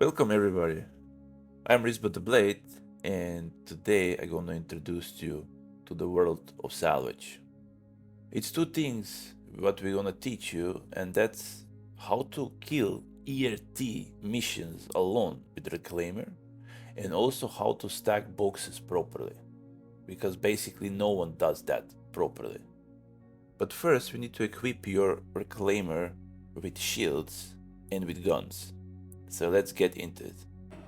Welcome everybody, I'm Risbot the Blade, and today I'm gonna introduce you to the world of Salvage. It's two things what we're gonna teach you, and that's how to kill ERT missions alone with Reclaimer, and also how to stack boxes properly, because basically no one does that properly. But first we need to equip your Reclaimer with shields and with guns. So let's get into it.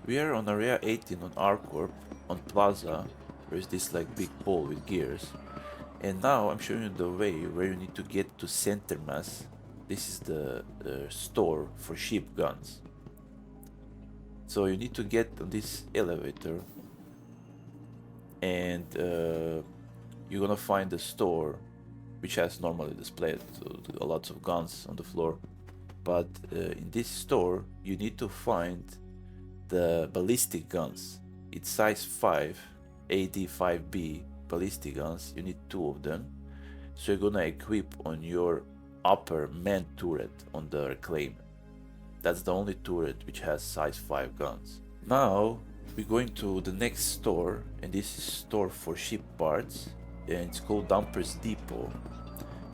We are on area 18 on Arcorp, on Plaza. There's this like big pole with gears. And now I'm showing you the way where you need to get to Center Mass. This is the store for ship guns. So you need to get on this elevator, and you're gonna find the store, which has normally displayed lots of guns on the floor. But in this store you need to find the ballistic guns. It's size 5 AD5B ballistic guns. You need 2 of them, so you're gonna equip on your upper man turret on the Reclaimer. That's the only turret which has size 5 guns. Now we're going to the next store, and this is store for ship parts, and it's called Dumpers Depot.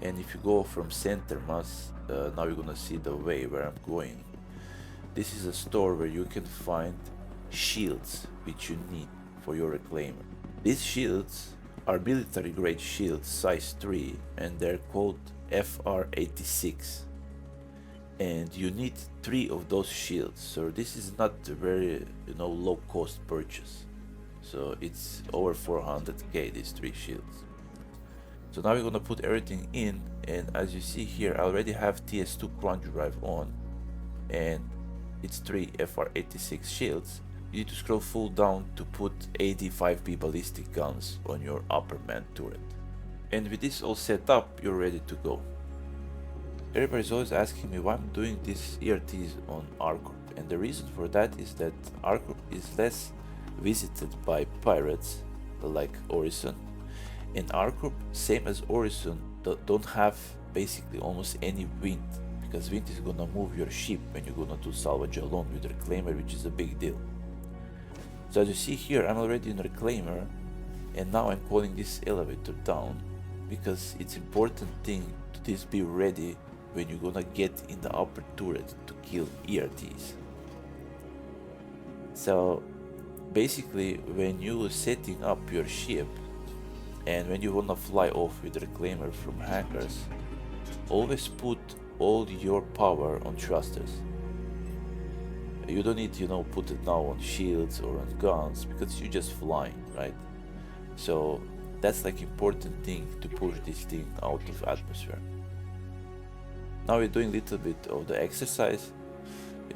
And if you go from Center Mass, now you're gonna see the way where I'm going. This is a store where you can find shields which you need for your Reclaimer. These shields are military grade shields size 3, and they're called FR86. And you need 3 of those shields, so this is not a very low cost purchase. So it's over 400k, these 3 shields. So now we're gonna put everything in, and as you see here, I already have TS2 crunch drive on, and it's 3 FR86 shields. You need to scroll full down to put AD5B ballistic guns on your upper man turret. And with this all set up, you're ready to go. Everybody's always asking me why I'm doing these ERTs on Arcorp, and the reason for that is that Arcorp is less visited by pirates like Orison. And Arcorp, same as Orison, don't have basically almost any wind, because wind is gonna move your ship when you're gonna do salvage alone with Reclaimer, which is a big deal. So as you see here, I'm already in Reclaimer, and now I'm calling this elevator down, because it's important thing to just be ready when you're gonna get in the upper turret to kill ERTs. So basically, when you're setting up your ship, and when you wanna fly off with Reclaimer from hangars, always put all your power on thrusters. You don't need to put it now on shields or on guns, because you're just flying, right? So that's like important thing to push this thing out of atmosphere. Now we're doing a little bit of the exercise.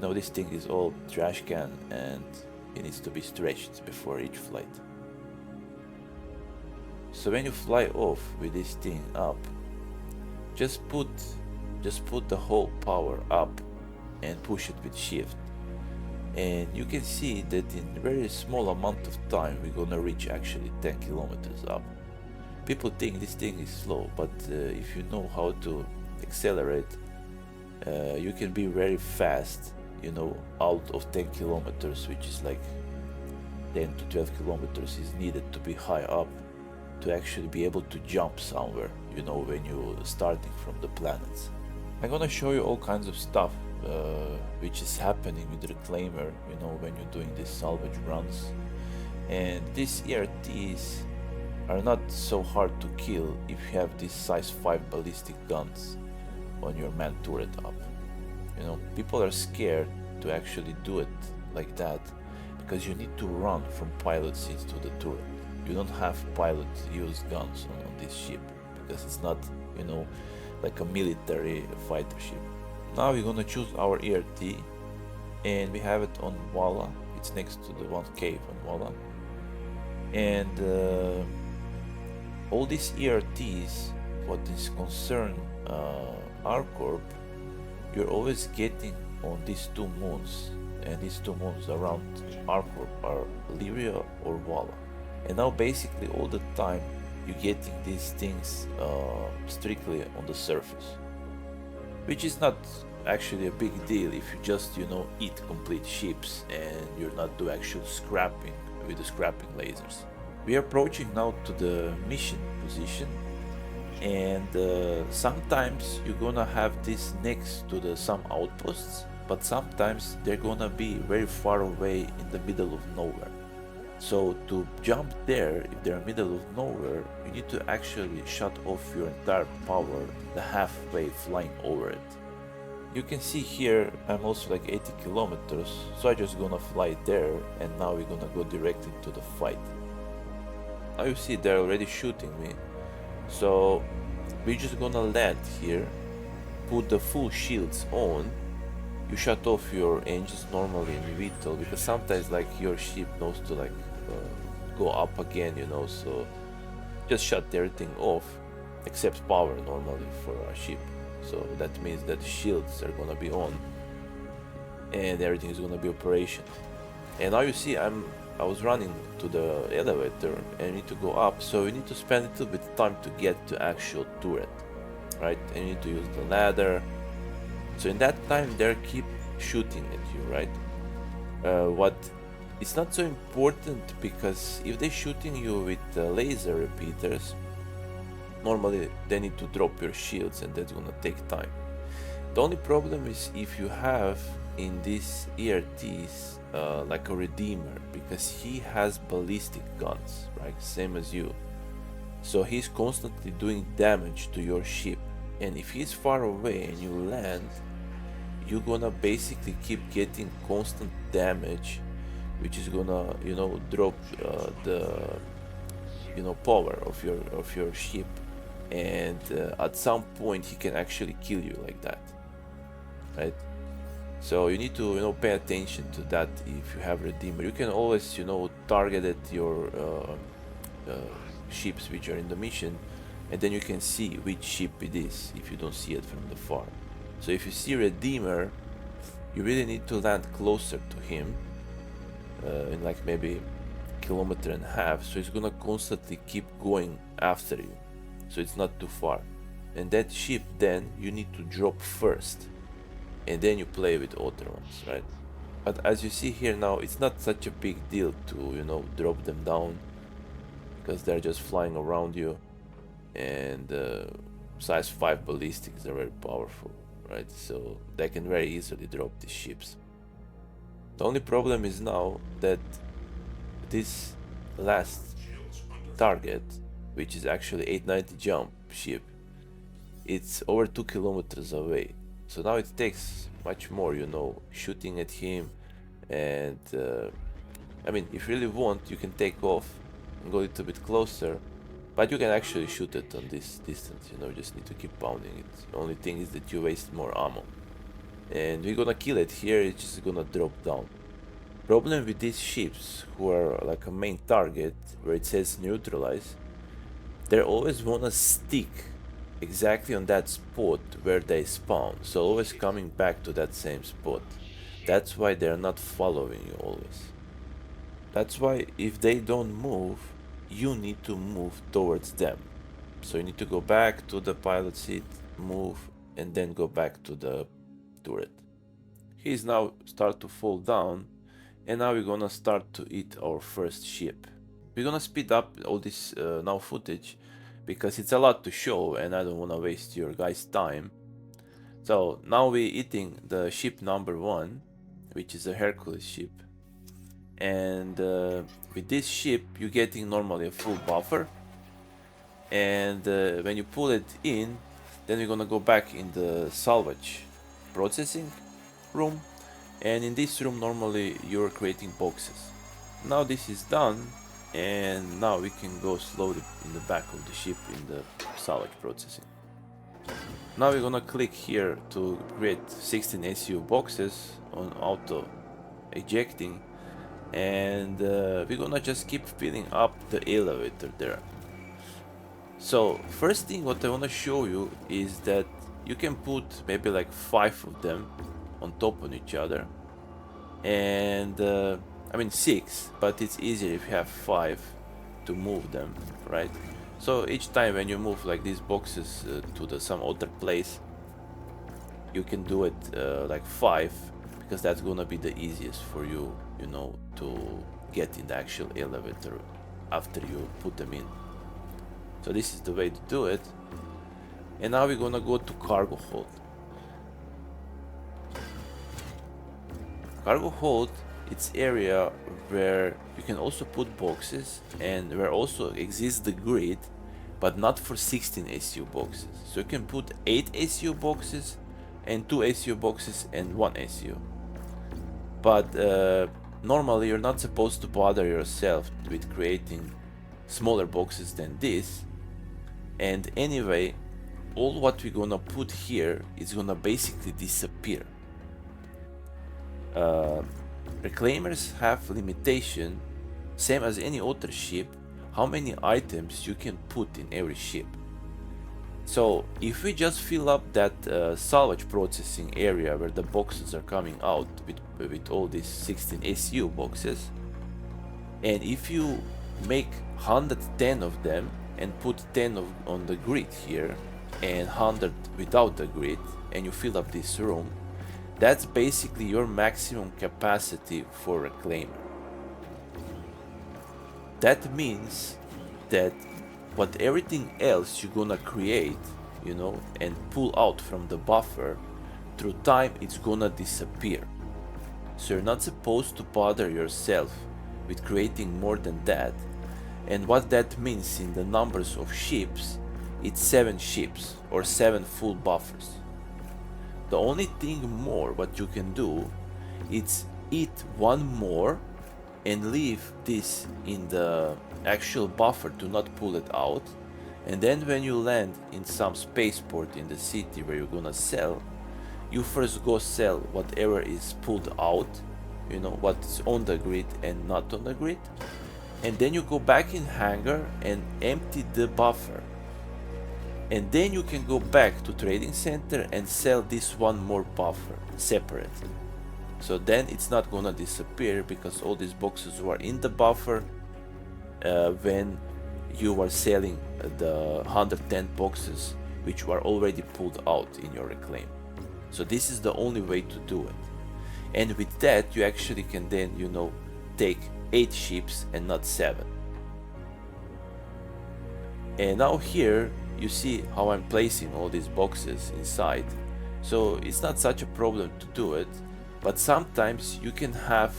This thing is all trash can, and it needs to be stretched before each flight. So when you fly off with this thing up, just put the whole power up and push it with shift, and you can see that in a very small amount of time we're gonna reach actually 10 kilometers up. People think this thing is slow, but if you know how to accelerate, you can be very fast, out of 10 kilometers, which is like 10 to 12 kilometers is needed to be high up to actually be able to jump somewhere, when you're starting from the planets. I'm gonna show you all kinds of stuff which is happening with Reclaimer, when you're doing these salvage runs. And these ERTs are not so hard to kill if you have these size 5 ballistic guns on your man turret up. People are scared to actually do it like that, because you need to run from pilot seats to the turret. You don't have pilot use guns on this ship, because it's not, like a military fighter ship. Now we're gonna choose our ERT, and we have it on Walla. It's next to the one cave on Walla. And all these ERTs, what is concerned Arcorp, you're always getting on these 2 moons, and these 2 moons around Arcorp are Lyria or Walla. And now basically all the time you're getting these things strictly on the surface, which is not actually a big deal if you just, you know, eat complete ships and you're not do actual scrapping with the scrapping lasers. We are approaching now to the mission position, and sometimes you're gonna have this next to the some outposts, but sometimes they're gonna be very far away in the middle of nowhere. So to jump there, if they're middle of nowhere, you need to actually shut off your entire power the halfway flying over it. You can see here I'm also like 80 kilometers, so I just gonna fly there, and now we're gonna go direct into the fight. Now you see they're already shooting me, so we're just gonna land here, put the full shields on. You shut off your engines normally in VTOL, because sometimes like your ship knows to like go up again, you know, so just shut everything off except power normally for our ship. So that means that the shields are gonna be on and everything is gonna be operational. And now you see I was running to the elevator and I need to go up, so you need to spend a little bit of time to get to actual turret, right? And you need to use the ladder. So in that time they keep shooting at you, right? What it's not so important, because if they're shooting you with laser repeaters, normally they need to drop your shields and that's gonna take time. The only problem is if you have in these ERTs like a Redeemer, because he has ballistic guns, right? Same as you. So he's constantly doing damage to your ship, and if he's far away and you land, you're gonna basically keep getting constant damage, which is gonna, you know, drop the, you know, power of your ship, and at some point he can actually kill you like that, right? So you need to, you know, pay attention to that. If you have Redeemer, you can always, you know, target at your ships which are in the mission, and then you can see which ship it is if you don't see it from the far. So if you see Redeemer, you really need to land closer to him, in like maybe 1.5 kilometers, so it's gonna constantly keep going after you, so it's not too far. And that ship then you need to drop first, and then you play with other ones, right? But as you see here now, it's not such a big deal to, you know, drop them down, because they're just flying around you, and size 5 ballistics are very powerful, right? So they can very easily drop these ships. The only problem is now that this last target, which is actually 890 jump ship, it's over 2 kilometers away. So now it takes much more, you know, shooting at him, and I mean, if you really want, you can take off and go a little bit closer, but you can actually shoot it on this distance, you know, you just need to keep pounding it. The only thing is that you waste more ammo. And we're gonna kill it here, it's just gonna drop down. Problem with these ships, who are like a main target, where it says neutralize, they always wanna stick exactly on that spot where they spawn, so always coming back to that same spot. That's why they're not following you always. That's why if they don't move, you need to move towards them. So you need to go back to the pilot seat, move, and then go back to the turret. He's now start to fall down, and now we're gonna start to eat our first ship. We're gonna speed up all this now footage, because it's a lot to show and I don't want to waste your guys' time. So now we're eating the ship number 1, which is a Hercules ship, and with this ship you're getting normally a full buffer, and when you pull it in, then we're gonna go back in the Salvage Processing Room, and in this room normally you're creating boxes. Now this is done, and now we can go slowly in the back of the ship in the salvage processing. Now we're gonna click here to create 16 SCU boxes on auto ejecting, and we're gonna just keep filling up the elevator there. So first thing what I wanna show you is that you can put maybe like 5 of them on top of each other, and I mean 6, but it's easier if you have 5 to move them, right? So each time when you move like these boxes to some other place, you can do it like 5, because that's gonna be the easiest for you, you know, to get in the actual elevator after you put them in. So this is the way to do it. And now we're gonna go to cargo hold. Cargo hold, it's area where you can also put boxes, and where also exists the grid, but not for 16 SCU boxes. So you can put 8 SCU boxes and 2 SCU boxes and 1 SCU. But normally you're not supposed to bother yourself with creating smaller boxes than this. And anyway, all what we're gonna put here is gonna basically disappear. Reclaimers have limitation, same as any other ship, how many items you can put in every ship. So if we just fill up that salvage processing area where the boxes are coming out with all these 16 SCU boxes, and if you make 110 of them and put 10 on the grid here and 100 without the grid, and you fill up this room, that's basically your maximum capacity for reclaimer. That means that what everything else you're gonna create, you know, and pull out from the buffer, through time it's gonna disappear. So you're not supposed to bother yourself with creating more than that. And what that means in the numbers of ships, it's 7 ships or 7 full buffers. The only thing more what you can do is eat 1 more and leave this in the actual buffer to not pull it out, and then when you land in some spaceport in the city where you're gonna sell, you first go sell whatever is pulled out, you know, what's on the grid and not on the grid, and then you go back in hangar and empty the buffer, and then you can go back to trading center and sell this 1 more buffer separately. So then it's not gonna disappear, because all these boxes were in the buffer when you are selling the 110 boxes which were already pulled out in your reclaim. So this is the only way to do it. And with that you actually can then, you know, take 8 ships and not 7. And now here you see how I'm placing all these boxes inside. So it's not such a problem to do it, but sometimes you can have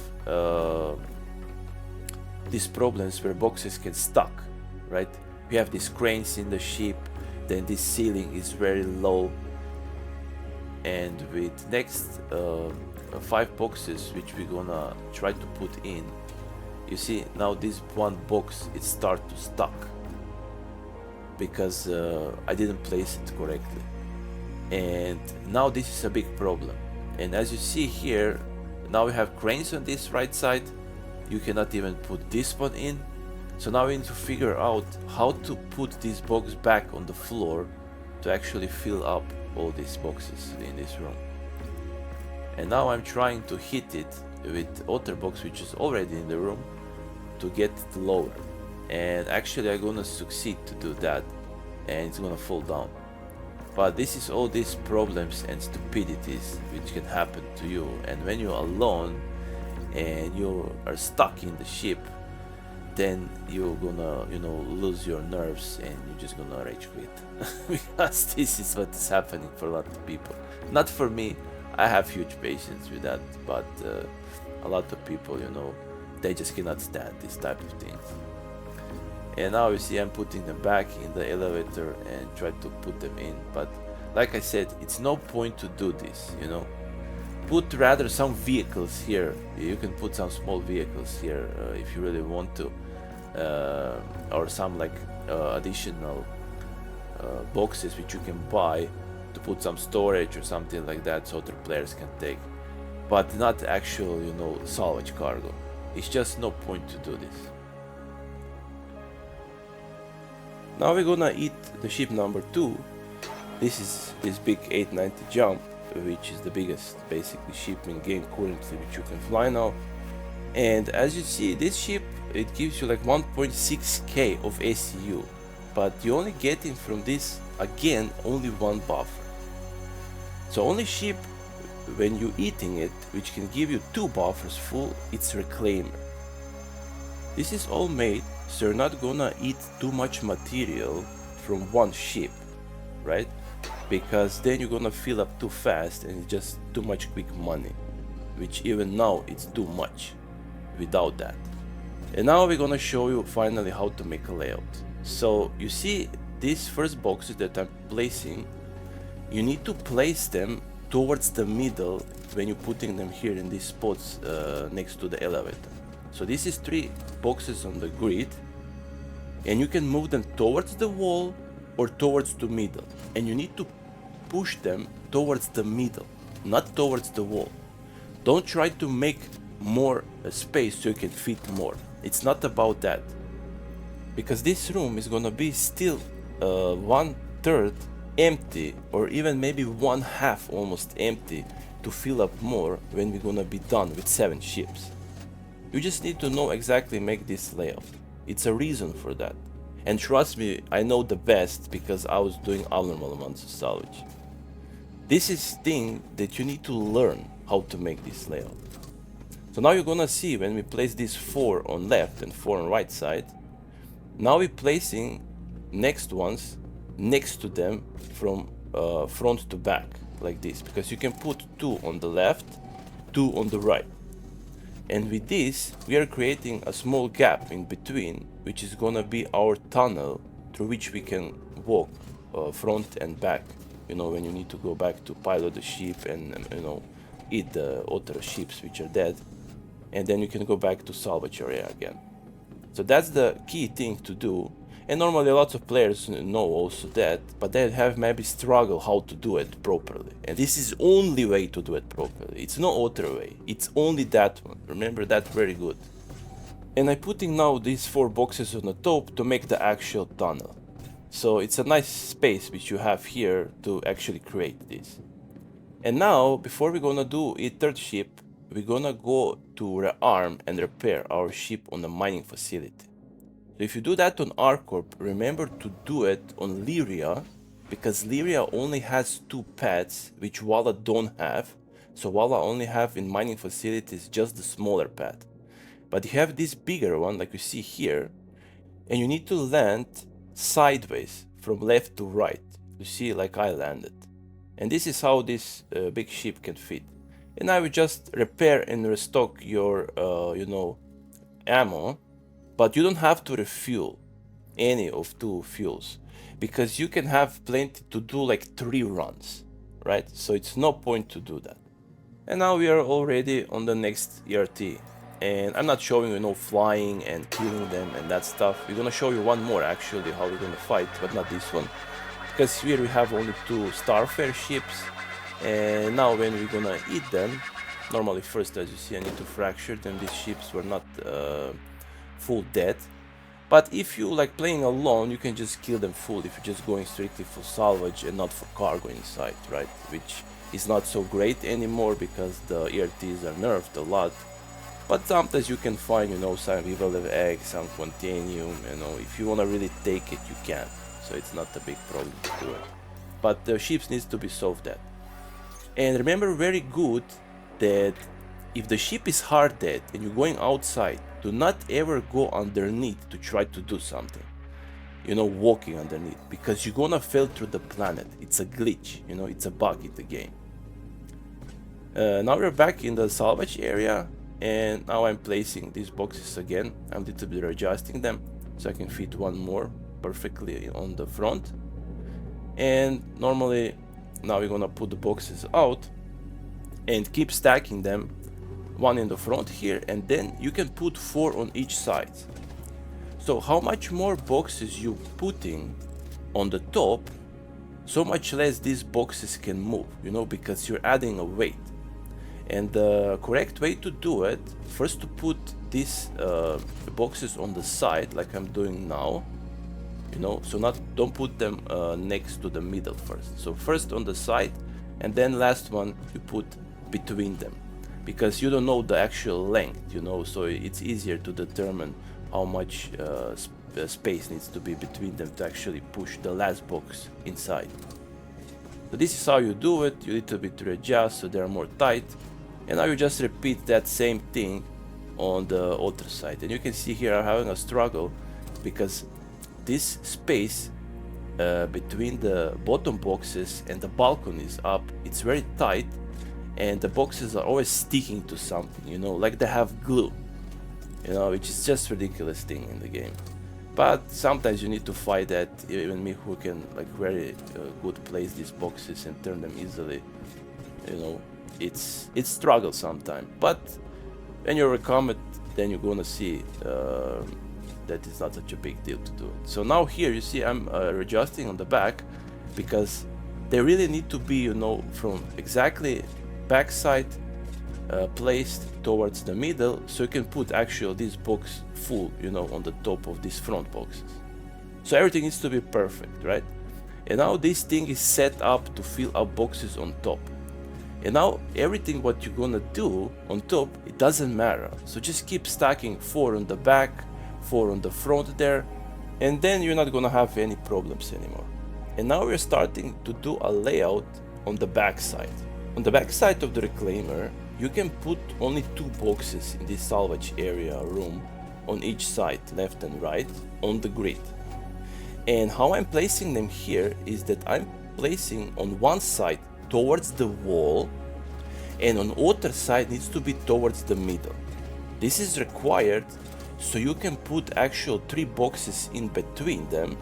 these problems where boxes get stuck, right? You have these cranes in the ship, then this ceiling is very low, and with next 5 boxes which we're gonna try to put in, you see now this 1 box it start to stuck because I didn't place it correctly, and now this is a big problem. And as you see here, now we have cranes on this right side, you cannot even put this one in. So now we need to figure out how to put this box back on the floor to actually fill up all these boxes in this room. And now I'm trying to hit it with other box which is already in the room to get it lower, and actually I'm gonna succeed to do that, and it's gonna fall down. But this is all these problems and stupidities which can happen to you, and when you're alone and you are stuck in the ship, then you're gonna, you know, lose your nerves and you're just gonna rage quit. Because this is what is happening for a lot of people. Not for me, I have huge patience with that, but a lot of people, you know, they just cannot stand this type of things. And now you see I'm putting them back in the elevator and try to put them in, but like I said, it's no point to do this, you know. Put rather some vehicles here. You can put some small vehicles here if you really want to, or some like additional boxes which you can buy to put some storage or something like that so other players can take, but not actual, you know, salvage cargo. It's just no point to do this. Now we're gonna eat the ship number 2. This is this big 890 jump, which is the biggest basically ship in game currently which you can fly now. And as you see, this ship, it gives you like 1.6k of SCU, but you only getting from this again only 1 buffer. So only sheep when you eating it, which can give you 2 buffers full, it's reclaimer. This is all made so you're not gonna eat too much material from one sheep, right? Because then you're gonna fill up too fast and it's just too much quick money, which even now it's too much without that. And now we're gonna show you finally how to make a layout. So you see these first boxes that I'm placing, you need to place them towards the middle when you're putting them here in these spots next to the elevator. So this is 3 boxes on the grid, and you can move them towards the wall or towards the middle, and you need to push them towards the middle, not towards the wall. Don't try to make more space so you can fit more. It's not about that, because this room is gonna be still 1/3 empty, or even maybe 1/2 almost empty, to fill up more when we're gonna be done with 7 ships. You just need to know exactly make this layout. It's a reason for that. And trust me, I know the best because I was doing abnormal amounts of salvage. This is thing that you need to learn how to make this layout. So now you're gonna see when we place these 4 on left and 4 on right side, now we're placing next ones next to them from front to back like this, because you can put 2 on the left, 2 on the right. And with this, we are creating a small gap in between, which is gonna be our tunnel through which we can walk front and back. You know, when you need to go back to pilot the ship and you know, eat the other ships which are dead, and then you can go back to salvage area again. So that's the key thing to do. And normally lots of players know also that, but they have maybe struggle how to do it properly. And this is only way to do it properly. It's no other way. It's only that one. Remember that very good. And I'm putting now these 4 boxes on the top to make the actual tunnel. So it's a nice space which you have here to actually create this. And now, before we're gonna do a 3rd ship, we're gonna go to Rearm and repair our ship on the mining facility. So if you do that on Arcorp, remember to do it on Lyria, because Lyria only has 2 pads, which Walla don't have. So Walla only have in mining facilities just the smaller pad. But you have this bigger one, like you see here, and you need to land sideways from left to right. You see, like I landed. And this is how this big ship can fit. And I will just repair and restock your, you know, ammo. But you don't have to refuel any of 2 fuels, because you can have plenty to do like 3 runs, right? So it's no point to do that. And now we are already on the next ERT. And I'm not showing you, flying and killing them and that stuff. We're gonna show you one more actually, how we're gonna fight, but not this one. Because here we have only 2 Starfare ships. And now when we're gonna eat them, normally first, as you see, I need to fracture them. These ships were not full dead, but if you like playing alone, you can just kill them full if you're just going strictly for salvage and not for cargo inside, right? Which is not so great anymore because the ERTs are nerfed a lot. But sometimes you can find, some Vivalve eggs, some Quantanium, if you want to really take it, you can. So it's not a big problem to do it. But the ships needs to be solved that. And remember very good that if the ship is hard dead and you're going outside, do not ever go underneath to try to do something. Walking underneath, because you're gonna fail through the planet. It's a glitch, it's a bug in the game. Now we're back in the salvage area, and now I'm placing these boxes again. I'm a little bit adjusting them so I can fit one more perfectly on the front. And normally now we're gonna put the boxes out and keep stacking them, one in the front here, and then you can put 4 on each side. So how much more boxes you putting on the top, so much less these boxes can move, because you're adding a weight. And the correct way to do it, first to put these boxes on the side like I'm doing now, so don't put them next to the middle first. So first on the side, and then last one you put between them, because you don't know the actual length, so it's easier to determine how much space needs to be between them to actually push the last box inside. So this is how you do it. You little bit readjust so they're more tight, and now you just repeat that same thing on the other side. And you can see here I'm having a struggle because this space between the bottom boxes and the balconies up, it's very tight, and the boxes are always sticking to something, you know, like they have glue, you know, which is just ridiculous thing in the game. But sometimes you need to fight that. Even me, who can like very good place these boxes and turn them easily, you know, it's struggle sometimes. But when you overcome it, then you're gonna see that it's not such a big deal to do it. So now here you see I'm adjusting on the back because they really need to be, you know, from exactly backside placed towards the middle, so you can put actually this box full, you know, on the top of these front boxes. So everything needs to be perfect, right? And now this thing is set up to fill up boxes on top. And now everything what you're gonna do on top, it doesn't matter. So just keep stacking 4 on the back, 4 on the front there, and then you're not gonna have any problems anymore. And now we're starting to do a layout on the back side. On the back side of the reclaimer, you can put only 2 boxes in this salvage area room on each side, left and right, on the grid. And how I'm placing them here is that I'm placing on one side towards the wall, and on other side needs to be towards the middle. This is required so you can put actual 3 boxes in between them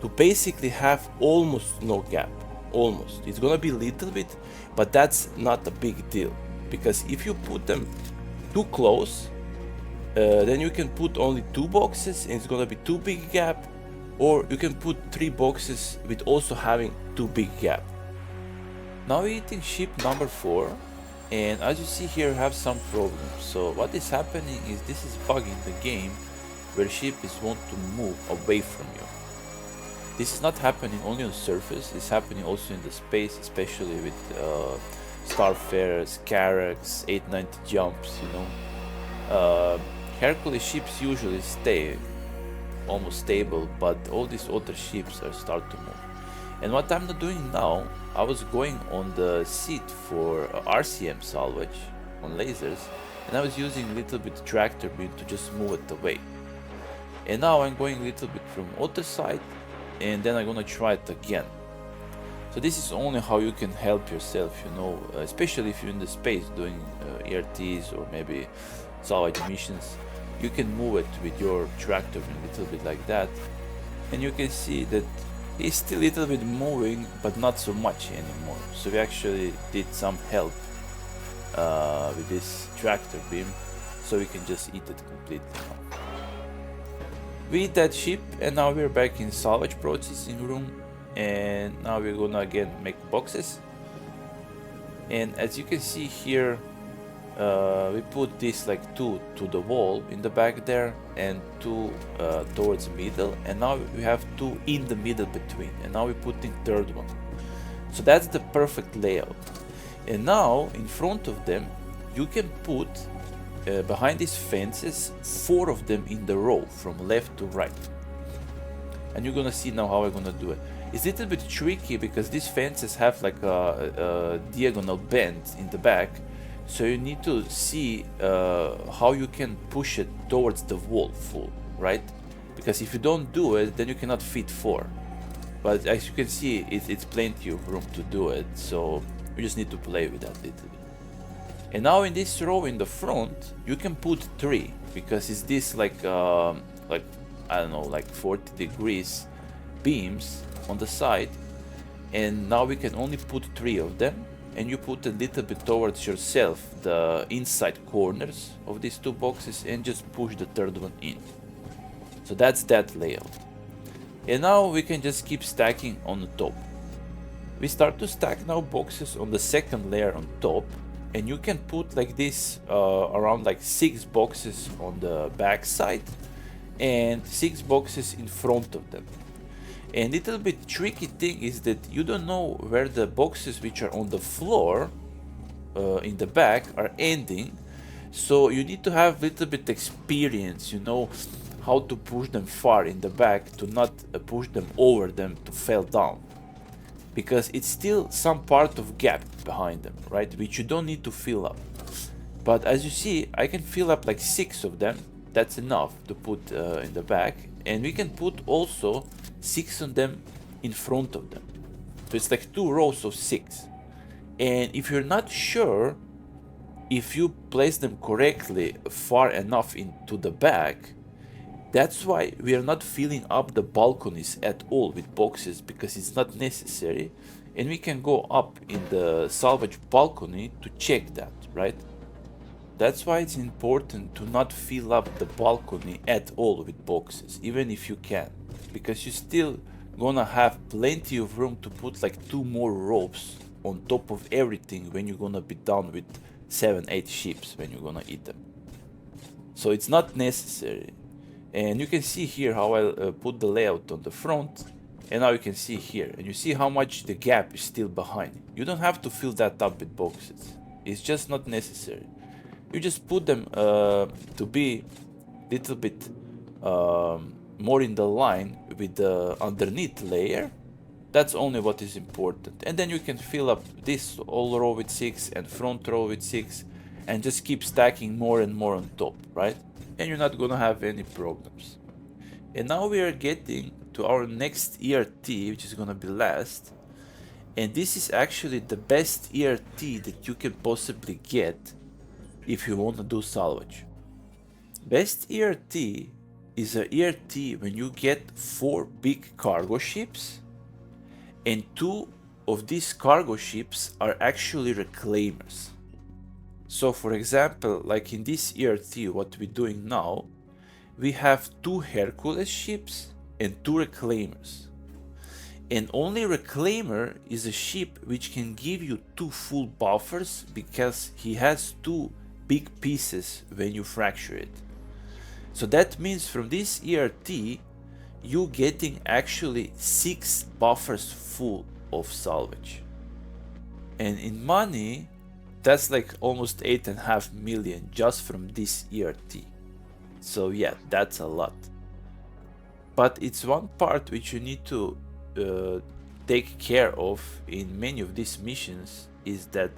to basically have almost no gap. Almost. It's gonna be a little bit, but that's not a big deal, because if you put them too close, then you can put only 2 boxes and it's gonna be too big gap, or you can put 3 boxes with also having too big gap. Now we're eating ship number 4, and as you see here, we have some problems. So what is happening is this is bugging the game where ship is want to move away from you. This is not happening only on surface, it's happening also in the space, especially with Starfarers, Carracks, 890 jumps, you know. Hercules ships usually stay almost stable, but all these other ships are start to move. And what I'm not doing now, I was going on the seat for RCM salvage on lasers, and I was using a little bit tractor beam to just move it away. And now I'm going a little bit from other side, and then I'm gonna try it again. So this is only how you can help yourself, you know, especially if you're in the space doing ERTs or maybe salvage missions. You can move it with your tractor a little bit like that, and you can see that it's still a little bit moving, but not so much anymore. So we actually did some help with this tractor beam, so we can just eat it completely now. We eat that ship, and now we're back in salvage processing room, and now we're gonna again make boxes. And as you can see here, we put this like 2 to the wall in the back there, and 2 towards the middle, and now we have 2 in the middle between, and now we're putting 3rd one. So that's the perfect layout. And now in front of them you can put behind these fences 4 of them in the row from left to right. And you're gonna see now how I'm gonna do it. It's a little bit tricky because these fences have like a diagonal bend in the back, so you need to see how you can push it towards the wall full, right? Because if you don't do it, then you cannot fit 4. But as you can see, it's plenty of room to do it, so you just need to play with that a little bit. And now in this row in the front, you can put 3, because it's this like I don't know, like 40 degrees beams on the side, and now we can only put 3 of them, and you put a little bit towards yourself the inside corners of these 2 boxes, and just push the 3rd one in. So that's that layout. And now we can just keep stacking on the top. We start to stack now boxes on the 2nd layer on top, and you can put like this around like 6 boxes on the back side and 6 boxes in front of them. And little bit tricky thing is that you don't know where the boxes which are on the floor in the back are ending, so you need to have little bit experience, you know, how to push them far in the back to not push them over them to fall down. because it's still some part of gap behind them, right, which you don't need to fill up. But as you see, I can fill up like 6 of them. That's enough to put in the back, and we can put also 6 of them in front of them. So it's like 2 rows of 6. And if you're not sure if you place them correctly far enough into the back, that's why we are not filling up the balconies at all with boxes, because it's not necessary, and we can go up in the salvage balcony to check that, right? That's why it's important to not fill up the balcony at all with boxes, even if you can, because you're still gonna have plenty of room to put like 2 more ropes on top of everything when you're gonna be done with 7-8 ships when you're gonna eat them. So it's not necessary. And you can see here how I put the layout on the front, and now you can see here, and you see how much the gap is still behind. You don't have to fill that up with boxes. It's just not necessary. You just put them to be little bit more in the line with the underneath layer. That's only what is important. And then you can fill up this all row with 6 and front row with 6, and just keep stacking more and more on top, right? And you're not gonna have any problems. And now we are getting to our next ERT, which is gonna be last. And this is actually the best ERT that you can possibly get if you want to do salvage. Best ERT is a ERT when you get 4 big cargo ships, and 2 of these cargo ships are actually reclaimers. So for example, like in this ERT, what we're doing now, we have 2 Hercules ships and 2 reclaimers. And only reclaimer is a ship which can give you 2 full buffers, because he has 2 big pieces when you fracture it. So that means from this ERT, you getting actually 6 buffers full of salvage. And in money, that's like almost 8.5 million just from this ERT. So yeah, that's a lot. But it's one part which you need to take care of in many of these missions, is that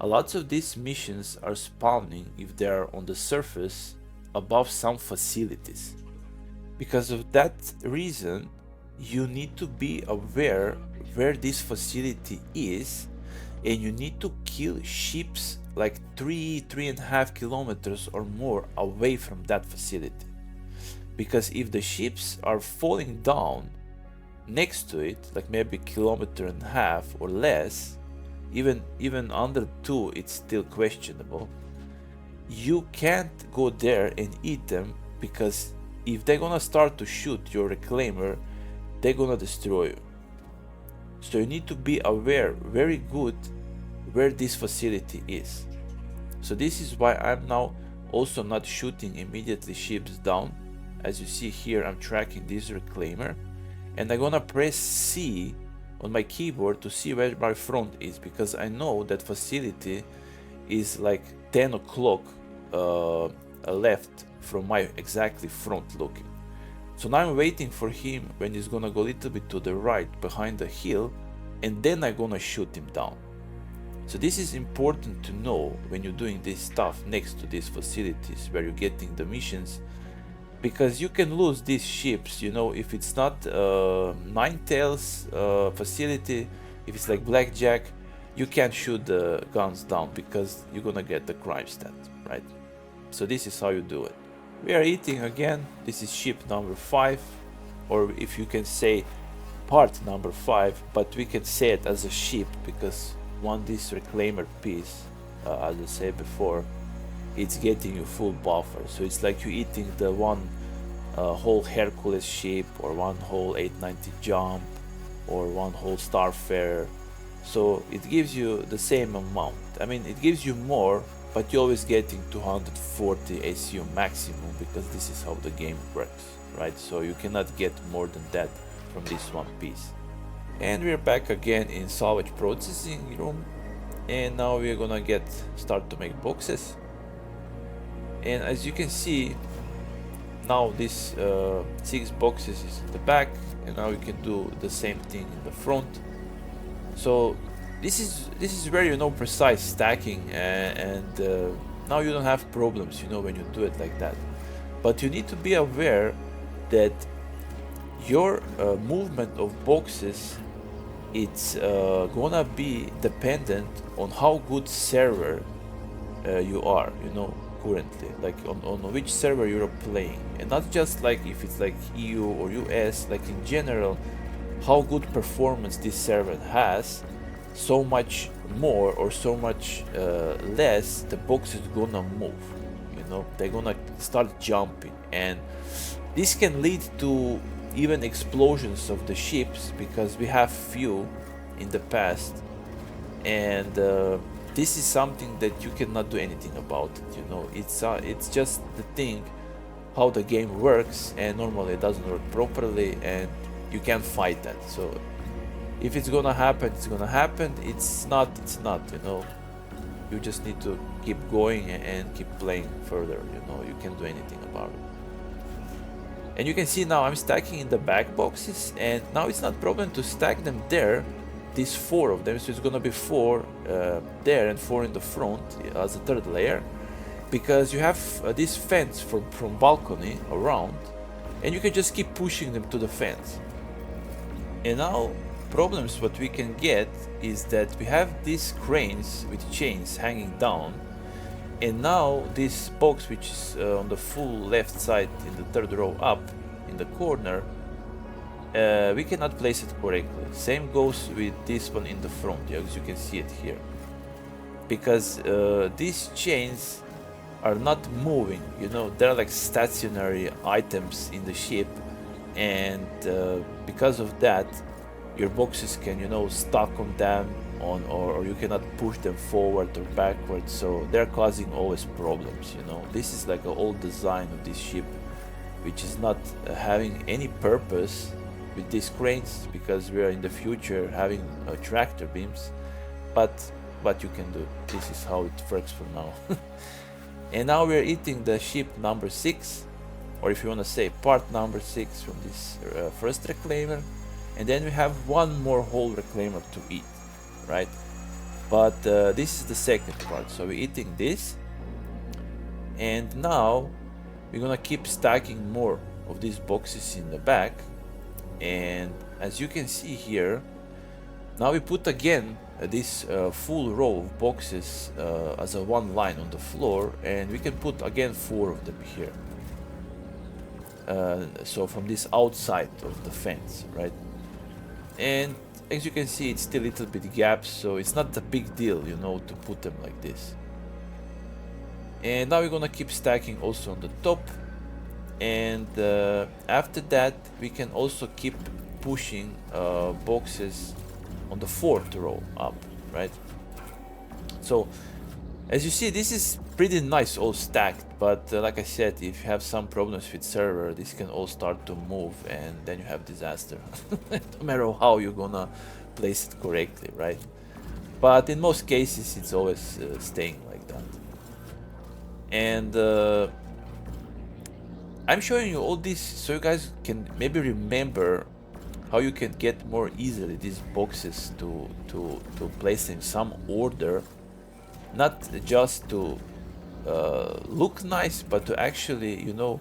a lot of these missions are spawning if they are on the surface above some facilities. Because of that reason, you need to be aware where this facility is, and you need to kill ships like 3.5 kilometers or more away from that facility. Because if the ships are falling down next to it, like maybe 1.5 kilometers or less, even under 2, it's still questionable. You can't go there and eat them, because if they're gonna start to shoot your reclaimer, they're gonna destroy you. So you need to be aware very good where this facility is. So this is why I'm now also not shooting immediately ships down. As you see here, I'm tracking this reclaimer, and I'm gonna press C on my keyboard to see where my front is, because I know that facility is like 10 o'clock left from my exactly front looking. So now I'm waiting for him when he's gonna go a little bit to the right behind the hill, and then I'm gonna shoot him down. So this is important to know when you're doing this stuff next to these facilities where you're getting the missions, because you can lose these ships, you know, if it's not Nine Tails facility, if it's like Blackjack, you can't shoot the guns down because you're gonna get the crime stat, right? So this is how you do it. We are eating again. This is ship number 5, or if you can say part number 5, but we can say it as a ship because this reclaimer piece, as I said before, it's getting you full buffer. So it's like you eating the one whole Hercules ship, or one whole 890 jump, or one whole Starfarer. So it gives you the same amount. I mean, it gives you more, but you're always getting 240 SCU maximum, because this is how the game works, right? So you cannot get more than that from this one piece. And we're back again in Salvage Processing Room, and now we're gonna start to make boxes. And as you can see, now this 6 boxes is in the back, and now we can do the same thing in the front. So this is very, you know, precise stacking, and now you don't have problems, you know, when you do it like that. But you need to be aware that your movement of boxes, it's gonna be dependent on how good server you are, you know, currently, like on which server you're playing, and not just like if it's like EU or US, like in general, how good performance this server has. So much more or so much less the box is gonna move, you know, they're gonna start jumping, and this can lead to even explosions of the ships, because we have few in the past, and this is something that you cannot do anything about it, you know. It's just the thing how the game works, and normally it doesn't work properly, and you can't fight that. So if it's gonna happen, it's gonna happen. It's not, you know. You just need to keep going and keep playing further, you know. You can't do anything about it. And you can see now I'm stacking in the back boxes, and now it's not problem to stack them there, these 4 of them, so it's gonna be 4 there and 4 in the front as a third layer, because you have this fence from balcony around, and you can just keep pushing them to the fence. And now problems what we can get is that we have these cranes with chains hanging down, and now this box, which is on the full left side in the third row up in the corner, we cannot place it correctly. Same goes with this one in the front, as you can see it here, because these chains are not moving, you know, they're like stationary items in the ship, and because of that your boxes can, you know, stuck on them, or you cannot push them forward or backward, so they're causing always problems, you know. This is like an old design of this ship, which is not having any purpose with these cranes, because we are in the future having tractor beams, but what you can do, this is how it works for now. And now we're eating the ship number 6, or if you want to say part number 6 from this first reclaimer, and then we have one more whole reclaimer to eat, right? But this is the second part, so we're eating this, and now we're gonna keep stacking more of these boxes in the back. And as you can see here, now we put again this full row of boxes as a one line on the floor, and we can put again 4 of them here, so from this outside of the fence, right? And as you can see, it's still a little bit gaps, so it's not a big deal, you know, to put them like this. And now we're gonna keep stacking also on the top, and after that we can also keep pushing boxes on the 4th row up, right? So as you see, this is pretty nice all stacked, but like I said, if you have some problems with server, this can all start to move, and then you have disaster. No matter how you're gonna place it correctly, right? But in most cases it's always staying like that. And I'm showing you all this so you guys can maybe remember how you can get more easily these boxes to place in some order, not just to look nice, but to actually, you know,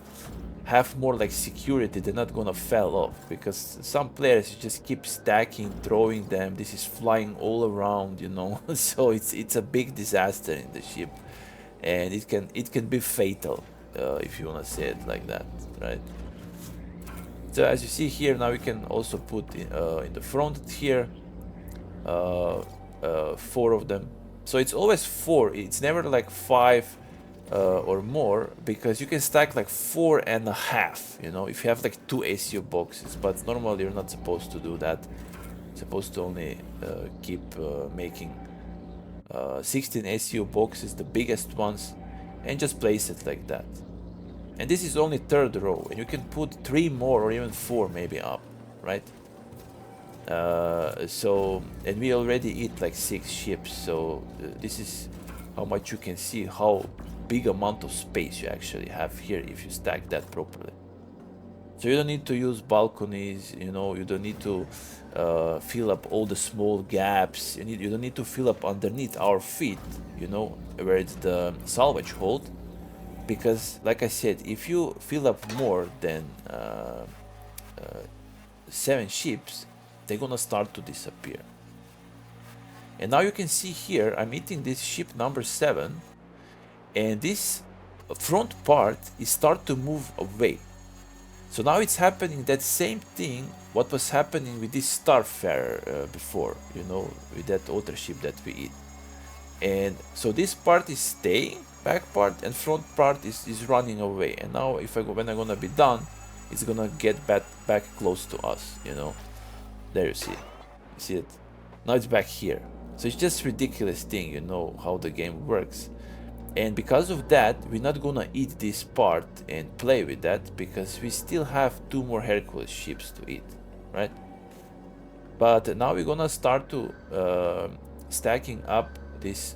have more like security. They're not gonna fall off, because some players just keep stacking, throwing them, this is flying all around, you know. So it's a big disaster in the ship, and it can be fatal, if you want to say it like that, right? So as you see here, now we can also put in the front here 4 of them. So it's always 4, it's never like 5 or more, because you can stack like 4.5, you know, if you have like 2 SCU boxes, but normally you're not supposed to do that. You're supposed to only keep making 16 SCU boxes, the biggest ones, and just place it like that. And this is only 3rd row, and you can put 3 more or even 4 maybe up, right? So, and we already eat like 6 ships, so this is how much you can see how big amount of space you actually have here if you stack that properly. So you don't need to use balconies, you know, you don't need to fill up all the small gaps, you don't need to fill up underneath our feet, you know, where it's the salvage hold, because like I said, if you fill up more than 7 ships, they're gonna start to disappear. And now you can see here, I'm eating this ship number 7, and this front part is start to move away. So now it's happening that same thing what was happening with this Starfarer before, you know, with that other ship that we eat. And so this part is staying, back part, and front part is running away. And now if I go, when I'm gonna be done, it's gonna get back close to us, you know. There you see it. You see it? Now it's back here. So it's just ridiculous thing, you know, how the game works. And because of that, we're not gonna eat this part and play with that, because we still have 2 more Hercules ships to eat, right? But now we're gonna start to stacking up this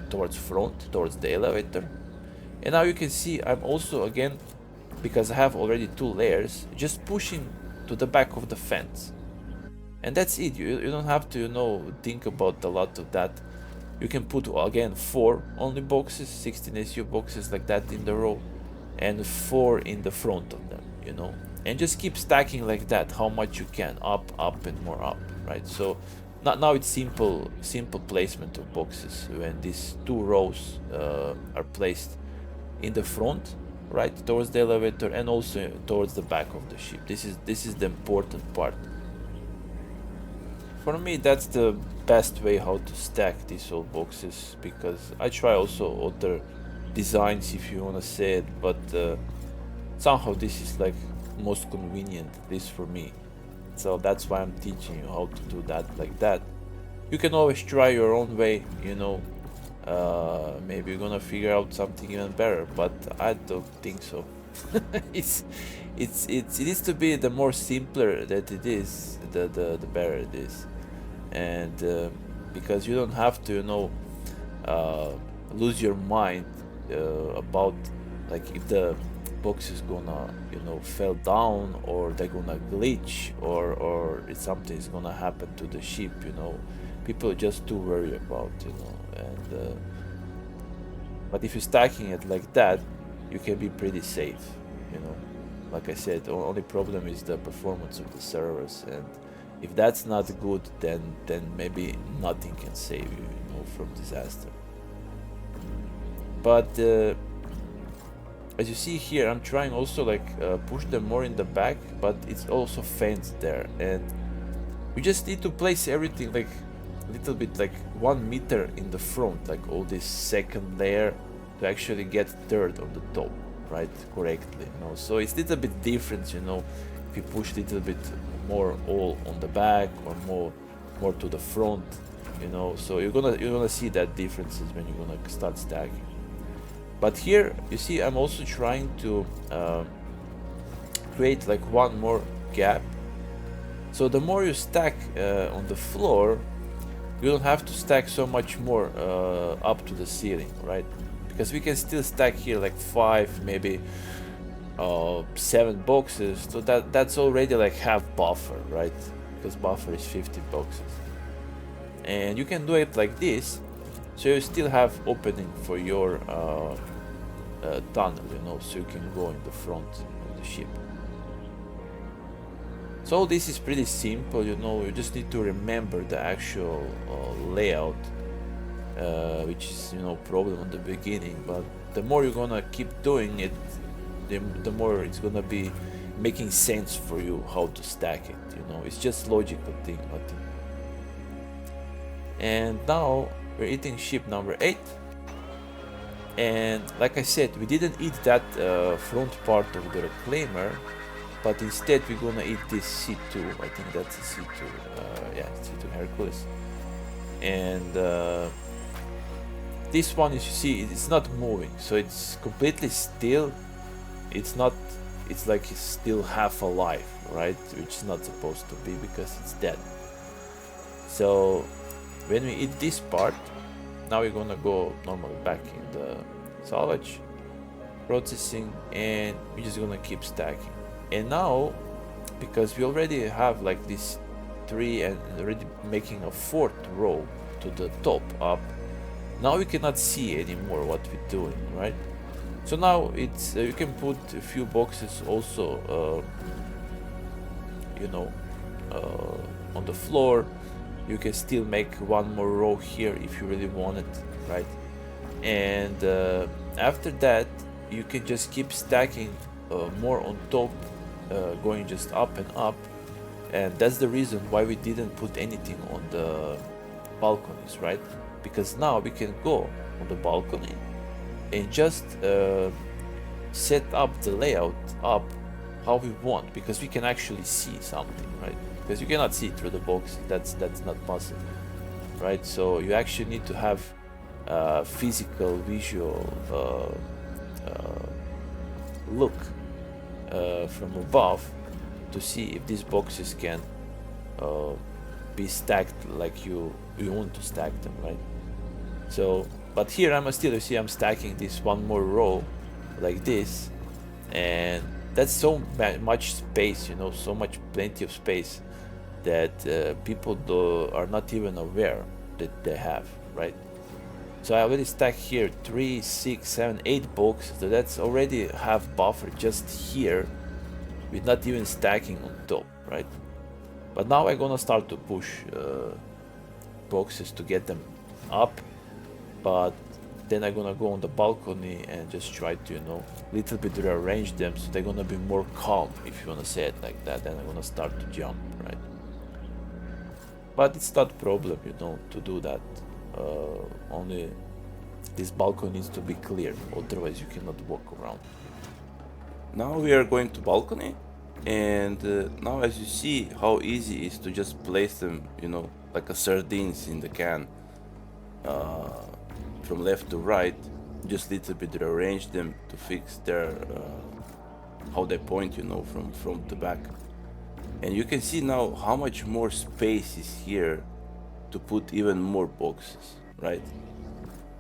towards front, towards the elevator. And now you can see I'm also, again, because I have already 2 layers, just pushing to the back of the fence. And that's it. You don't have to, you know, think about a lot of that. You can put, again, 4 only boxes, 16 SCU boxes like that in the row, and 4 in the front of them, you know. And just keep stacking like that, how much you can, up, and more up, right? So now it's simple placement of boxes when these 2 rows are placed in the front, right, towards the elevator, and also towards the back of the ship. This is the important part. For me, that's the best way how to stack these old boxes, because I try also other designs, if you wanna say it, but somehow this is like most convenient, at least for me. So that's why I'm teaching you how to do that like that. You can always try your own way, you know. Maybe you're gonna figure out something even better, but I don't think so. it needs to be the more simpler that it is, the better it is. And because you don't have to, you know, lose your mind about, like, if the box is gonna, you know, fell down, or they're gonna glitch, or if something is gonna happen to the ship, you know. People are just too worried about, you know. And but if you're stacking it like that, you can be pretty safe, you know. Like I said, the only problem is the performance of the servers, and if that's not good, then maybe nothing can save you, you know, from disaster. But as you see here, I'm trying also, like, push them more in the back, but it's also fenced there, and you just need to place everything like a little bit, like 1 meter in the front, like all this second layer, to actually get third on the top, right, correctly, you know. So it's a little bit different, you know, if you push a little bit more all on the back, or more to the front, you know. So you're gonna see that differences when you're gonna start stacking. But here you see I'm also trying to create like 1 more gap. So the more you stack on the floor, you don't have to stack so much more up to the ceiling, right? Because we can still stack here like 5, maybe 7 boxes, so that's already like half buffer, right? Because buffer is 50 boxes. And you can do it like this, so you still have opening for your tunnel, you know, so you can go in the front of the ship. So this is pretty simple, you know. You just need to remember the actual layout, which is, you know, problem in the beginning, but the more you're gonna keep doing it, the more it's gonna be making sense for you how to stack it, you know. It's just logical thing. And now we're eating ship number 8, and like I said, we didn't eat that front part of the reclaimer, but instead we're gonna eat this C2. I think that's a C2, yeah, C2 Hercules. And this one, as you see, it's not moving, so it's completely still. It's like it's still half alive, right? Which is not supposed to be, because it's dead. So when we eat this part, now we're gonna go normally back in the salvage processing, and we're just gonna keep stacking. And now, because we already have like this 3 and already making a 4th row to the top up, now we cannot see anymore what we're doing, right? So now it's you can put a few boxes also, on the floor. You can still make one more row here if you really want it, right? And after that, you can just keep stacking more on top, going just up and up. And that's the reason why we didn't put anything on the balconies, right? Because now we can go on the balcony and just set up the layout up how we want, because we can actually see something, right? Because you cannot see through the box, that's not possible, right? So you actually need to have physical visual look from above to see if these boxes can be stacked like you want to stack them, right? So, but here I'm still, you see, I'm stacking this one more row like this, and that's so much space, so much, plenty of space that people are not even aware that they have, right? So I already stacked here 3, 6, 7, 8 boxes, so that's already half buffer just here with not even stacking on top, right? But now I'm gonna start to push boxes to get them up, but then I'm gonna go on the balcony and just try to, little bit rearrange them so they're gonna be more calm, if you wanna say it like that. Then I'm gonna start to jump, right? But it's not problem, to do that. Only this balcony needs to be clear, otherwise you cannot walk around. Now we are going to balcony, and now as you see how easy it is to just place them, like a sardines in the can, from left to right, just little bit rearrange them to fix their how they point, from front to back. And you can see now how much more space is here to put even more boxes, right?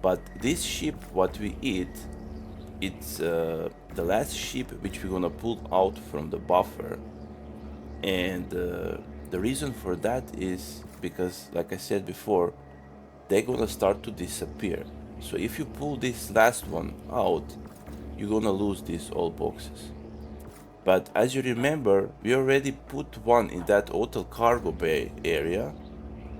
But this ship, what we eat, it's the last ship which we're gonna pull out from the buffer. And the reason for that is because, like I said before, they're gonna start to disappear. So if you pull this last one out, you're gonna lose these all boxes. But as you remember, we already put one in that hotel cargo bay area,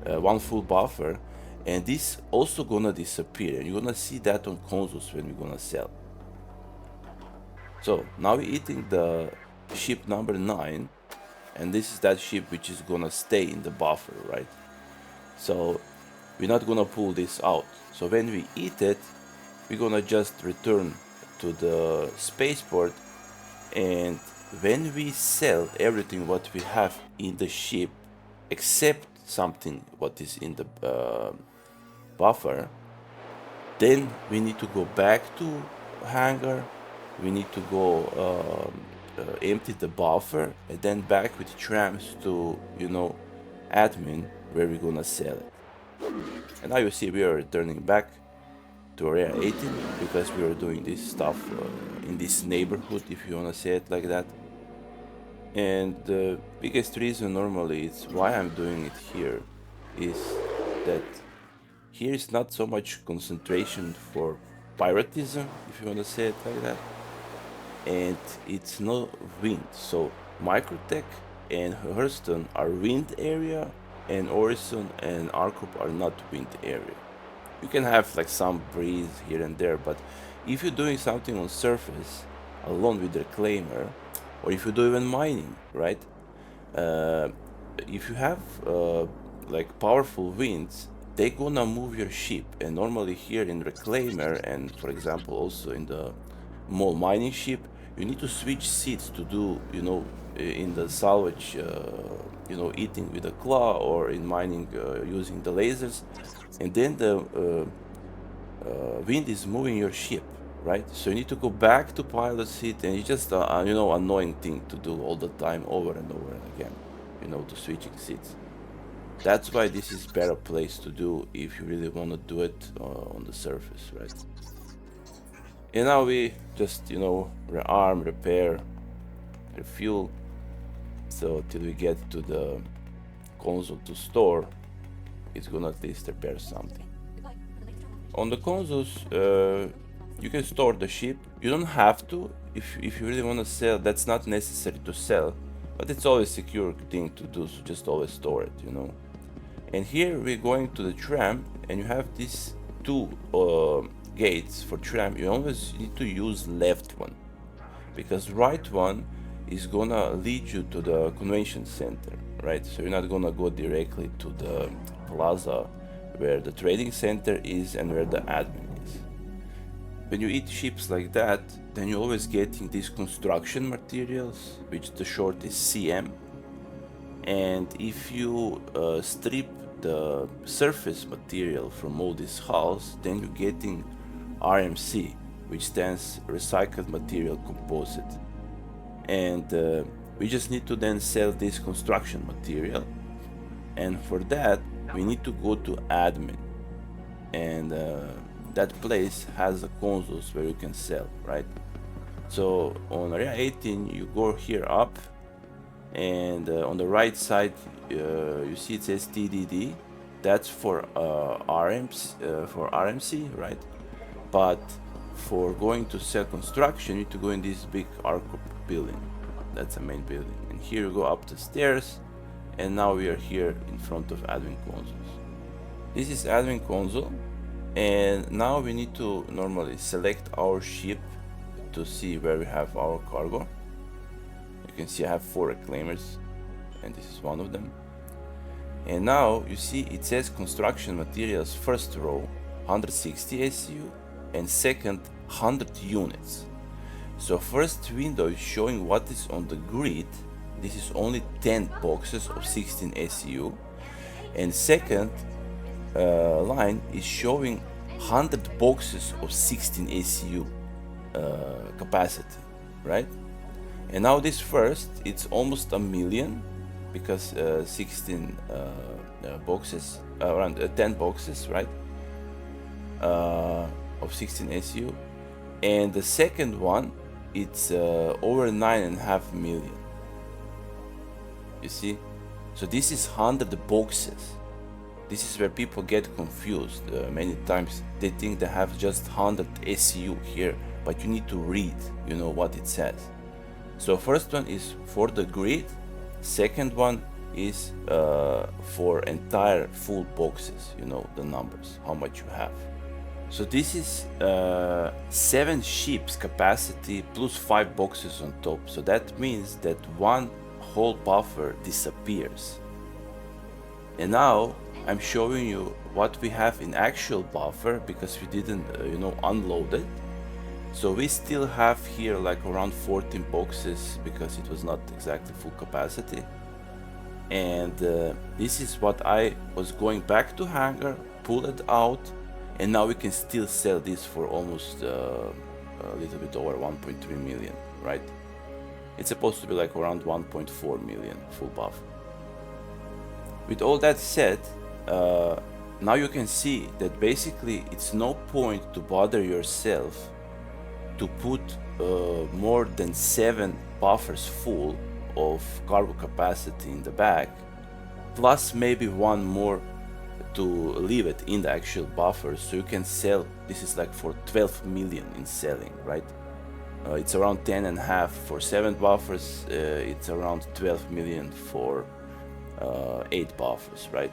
one full buffer, and this also gonna disappear. You're gonna see that on consoles when we're gonna sell. So now we're eating the ship number 9, and this is that ship which is gonna stay in the buffer, right? So we're not gonna pull this out. So when we eat it, we're gonna just return to the spaceport, and when we sell everything what we have in the ship, except something what is in the buffer, then we need to go back to hangar, we need to go empty the buffer, and then back with trams to, admin, where we're gonna sell it. And now you see we are returning back to Area 18 because we are doing this stuff in this neighborhood, if you wanna say it like that. And the biggest reason normally it's why I'm doing it here is that here is not so much concentration for piratism, if you wanna say it like that, and it's no wind. So Microtech and Hurston are wind area, and Orison and Arcorp are not wind area. You can have like some breeze here and there, but if you're doing something on surface alone with the reclaimer, or if you do even mining, right? If you have like powerful winds, they're gonna move your ship. And normally here in reclaimer, and for example also in the mall mining ship, you need to switch seats to do, in the salvage, eating with a claw, or in mining using the lasers, and then the wind is moving your ship, right? So you need to go back to pilot seat, and it's just annoying thing to do all the time, over and over and again, to switching seats. That's why this is better place to do if you really want to do it on the surface, right? And now we just rearm, repair, refuel. So till we get to the console to store, it's gonna at least repair something. On the consoles, you can store the ship. You don't have to. If you really want to sell, that's not necessary to sell, but it's always a secure thing to do, so just always store it, you know. And here we're going to the tram, and you have these two gates for tram. You always need to use left one, because right one is gonna lead you to the convention center, right? So you're not gonna go directly to the plaza where the trading center is and where the admin is. When you eat ships like that, then you're always getting these construction materials, which the short is CM. And if you strip the surface material from all these hulls, then you're getting RMC, which stands Recycled Material Composite. And we just need to then sell this construction material. And for that, we need to go to admin. And that place has the consoles where you can sell, right? So on area 18, you go here up, and on the right side, you see it says TDD. That's for RMC, right? But for going to sell construction, you need to go in this big Arcorp building. That's the main building. And here you go up the stairs, and now we are here in front of admin consoles. This is admin console, and now we need to normally select our ship to see where we have our cargo. You can see I have 4 reclaimers, and this is one of them. And now you see it says construction materials, first row 160 SCU, and second 100 units. So first window is showing what is on the grid. This is only 10 boxes of 16 SCU, and second line is showing 100 boxes of 16 SCU capacity, right? And now this first, it's almost a million, because 16 boxes, around 10 boxes, right, of 16 SCU. And the second one, it's over 9.5 million. You see? So this is 100 boxes. This is where people get confused. Many times they think they have just 100 SCU here, but you need to read, you know, what it says. So first one is for the grid, second one is for entire full boxes, you know, the numbers, how much you have. So this is 7 ships capacity plus 5 boxes on top. So that means that one whole buffer disappears. And now I'm showing you what we have in actual buffer, because we didn't you know, unload it. So we still have here like around 14 boxes, because it was not exactly full capacity. And this is what I was going back to hangar, pull it out, and now we can still sell this for almost a little bit over 1.3 million, right? It's supposed to be like around 1.4 million full buffer. With all that said, now you can see that basically it's no point to bother yourself to put more than 7 buffers full of cargo capacity in the back, plus maybe one more to leave it in the actual buffer, so you can sell. This is like for 12 million in selling, right? It's around 10.5 for 7 buffers. It's around 12 million for 8 buffers, right?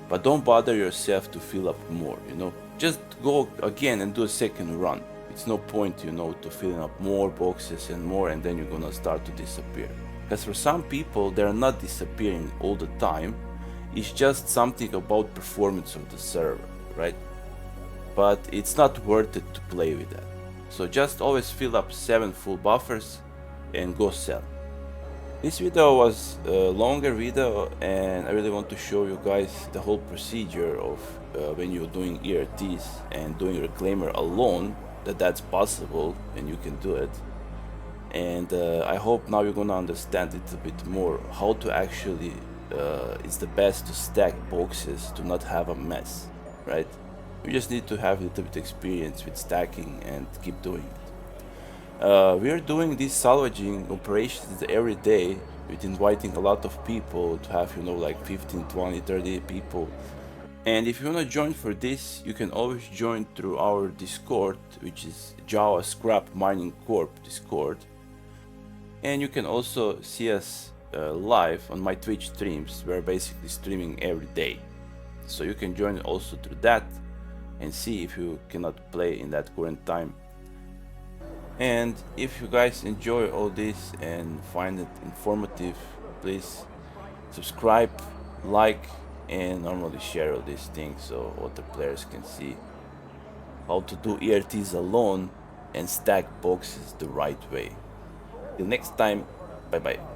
But don't bother yourself to fill up more, you know. Just go again and do a second run. It's no point, you know, to filling up more boxes and more, and then you're gonna start to disappear. Because for some people, they're not disappearing all the time. It's just something about performance of the server, right? But it's not worth it to play with that. So just always fill up 7 full buffers and go sell. This video was a longer video, and I really want to show you guys the whole procedure of when you're doing ERTs and doing Reclaimer alone, that's possible and you can do it. And I hope now you're gonna understand it a bit more, how to actually it's the best to stack boxes to not have a mess, right? You just need to have a little bit experience with stacking and keep doing it. We are doing these salvaging operations every day with inviting a lot of people to have, you know, like 15, 20, 30 people. And if you want to join for this, you can always join through our Discord, which is Java Scrap Mining Corp Discord. And you can also see us live on my Twitch streams. We're basically streaming every day. So you can join also through that and see if you cannot play in that current time. And if you guys enjoy all this and find it informative, please subscribe, like, and normally share all these things so other players can see how to do ERTs alone and stack boxes the right way. Till next time, bye bye.